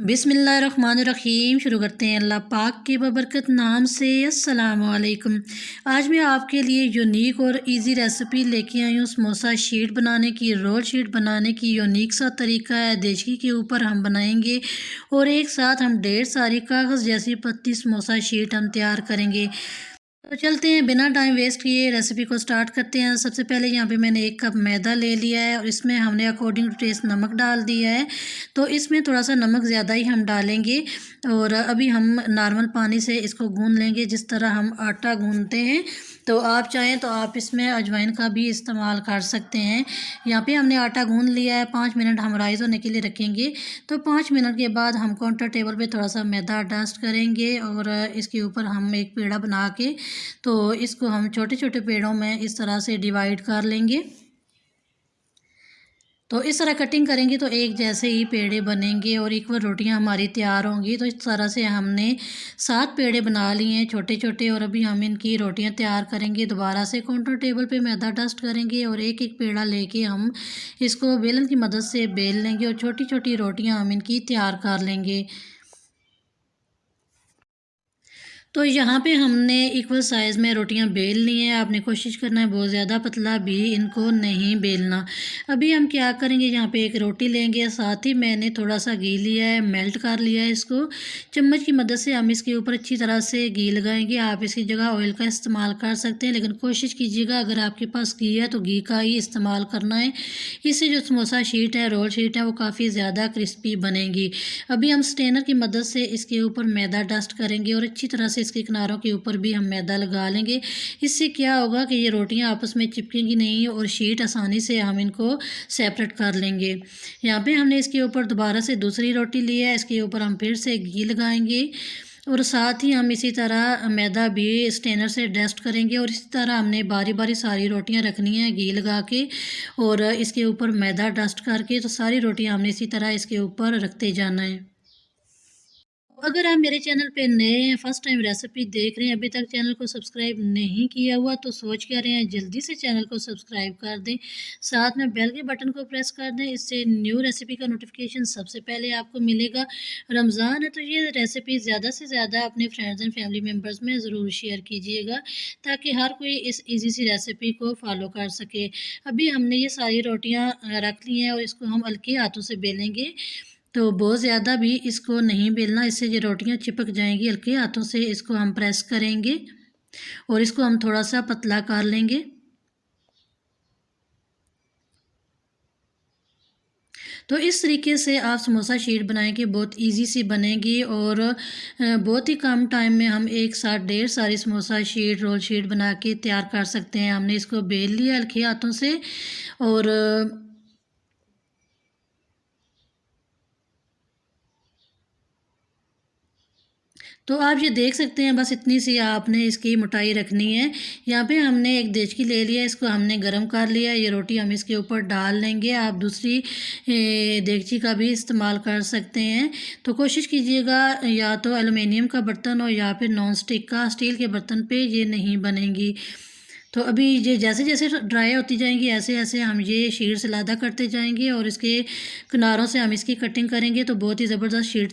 बिस्मिल्लाहिर्रहमानिर्रहीम। शुरू करते हैं अल्लाह पाक के बबरकत नाम से। अस्सलाम वालेकुम। आज मैं आपके लिए यूनिक और इजी रेसिपी लेके आई हूँ समोसा शीट बनाने की। रोल शीट बनाने की यूनिक सा तरीका है। देचकी के ऊपर हम बनाएंगे और एक साथ हम ढेर सारी कागज़ जैसी पतली समोसा शीट हम तैयार करेंगे। तो चलते हैं, बिना टाइम वेस्ट किए रेसिपी को स्टार्ट करते हैं। सबसे पहले यहाँ पे मैंने 1 कप मैदा ले लिया है और इसमें हमने अकॉर्डिंग टू टेस्ट नमक डाल दिया है। तो इसमें थोड़ा सा नमक ज़्यादा ही हम डालेंगे और अभी हम नॉर्मल पानी से इसको गूंद लेंगे जिस तरह हम आटा गूंदते हैं। तो आप चाहें तो आप इसमें अजवाइन का भी इस्तेमाल कर सकते हैं। यहाँ पे हमने आटा गूंद लिया है। 5 मिनट हम राइस होने के लिए रखेंगे। तो 5 मिनट के बाद हम काउंटर टेबल पे थोड़ा सा मैदा डस्ट करेंगे और इसके ऊपर हम एक पेड़ा बना के तो इसको हम छोटे छोटे पेड़ों में इस तरह से डिवाइड कर लेंगे। तो इस तरह कटिंग करेंगे तो एक जैसे ही पेड़े बनेंगे और इक्वल रोटियां हमारी तैयार होंगी। तो इस तरह से हमने 7 पेड़े बना लिए हैं छोटे छोटे और अभी हम इनकी रोटियां तैयार करेंगे। दोबारा से काउंटर टेबल पे मैदा डस्ट करेंगे और एक एक पेड़ा लेके हम इसको बेलन की मदद से बेल लेंगे और छोटी छोटी रोटियां हम इनकी तैयार कर लेंगे। तो यहाँ पे हमने इक्वल साइज़ में रोटियां बेल ली हैं। आपने कोशिश करना है बहुत ज़्यादा पतला भी इनको नहीं बेलना। अभी हम क्या करेंगे, यहाँ पे एक रोटी लेंगे, साथ ही मैंने थोड़ा सा घी लिया है, मेल्ट कर लिया है। इसको चम्मच की मदद से हम इसके ऊपर अच्छी तरह से घी लगाएंगे। आप इसकी जगह ऑयल का इस्तेमाल कर सकते हैं, लेकिन कोशिश कीजिएगा अगर आपके पास घी है तो घी का ही इस्तेमाल करना है। इससे जो समोसा शीट है, रोल शीट है, वो काफ़ी ज़्यादा क्रिस्पी बनेगी। अभी हम स्टेनर की मदद से इसके ऊपर मैदा डस्ट करेंगे और अच्छी तरह से इसके किनारों के ऊपर भी हम मैदा लगा लेंगे। इससे क्या होगा कि ये रोटियां आपस में चिपकेंगी नहीं और शीट आसानी से हम इनको सेपरेट कर लेंगे। यहाँ पे हमने इसके ऊपर दोबारा से दूसरी रोटी ली है। इसके ऊपर हम फिर से घी लगाएंगे और साथ ही हम इसी तरह मैदा भी स्टेनर से डस्ट करेंगे और इसी तरह हमने बारी बारी सारी रोटियां रखनी है घी लगा के और इसके ऊपर मैदा डस्ट करके। तो सारी रोटियां हमने इसी तरह इसके ऊपर रखते जाना है। अगर आप मेरे चैनल पे नए हैं, फर्स्ट टाइम रेसिपी देख रहे हैं, अभी तक चैनल को सब्सक्राइब नहीं किया हुआ तो सोच क्या रहे हैं, जल्दी से चैनल को सब्सक्राइब कर दें। साथ में बेल के बटन को प्रेस कर दें, इससे न्यू रेसिपी का नोटिफिकेशन सबसे पहले आपको मिलेगा। रमज़ान है तो ये रेसिपी ज़्यादा से ज़्यादा अपने फ्रेंड्स एंड फैमिली मेम्बर्स में ज़रूर शेयर कीजिएगा ताकि हर कोई इस ईजी सी रेसिपी को फॉलो कर सके। अभी हमने ये सारी रोटियाँ रख ली हैं और इसको हम हल्के हाथों से बेलेंगे। तो बहुत ज़्यादा भी इसको नहीं बेलना, इससे ये रोटियां चिपक जाएंगी। हल्के हाथों से इसको हम प्रेस करेंगे और इसको हम थोड़ा सा पतला कर लेंगे। तो इस तरीके से आप समोसा शीट बनाएंगे, बहुत इजी सी बनेगी और बहुत ही कम टाइम में हम एक साथ ढेर सारी समोसा शीट, रोल शीट बना के तैयार कर सकते हैं। हमने इसको बेल लिया हल्के हाथों से और तो आप ये देख सकते हैं, बस इतनी सी आपने इसकी मोटाई रखनी है। यहाँ पे हमने एक देचकी ले लिया, इसको हमने गरम कर लिया। ये रोटी हम इसके ऊपर डाल लेंगे। आप दूसरी देगची का भी इस्तेमाल कर सकते हैं। तो कोशिश कीजिएगा या तो एलुमिनियम का बर्तन हो या फिर नॉन स्टिक का, स्टील के बर्तन पे ये नहीं बनेंगी। तो अभी ये जैसे जैसे ड्राई होती जाएंगी ऐसे ऐसे हम ये शीट्स लादा करते जाएंगे और इसके किनारों से हम इसकी कटिंग करेंगे तो बहुत ही ज़बरदस्त शीट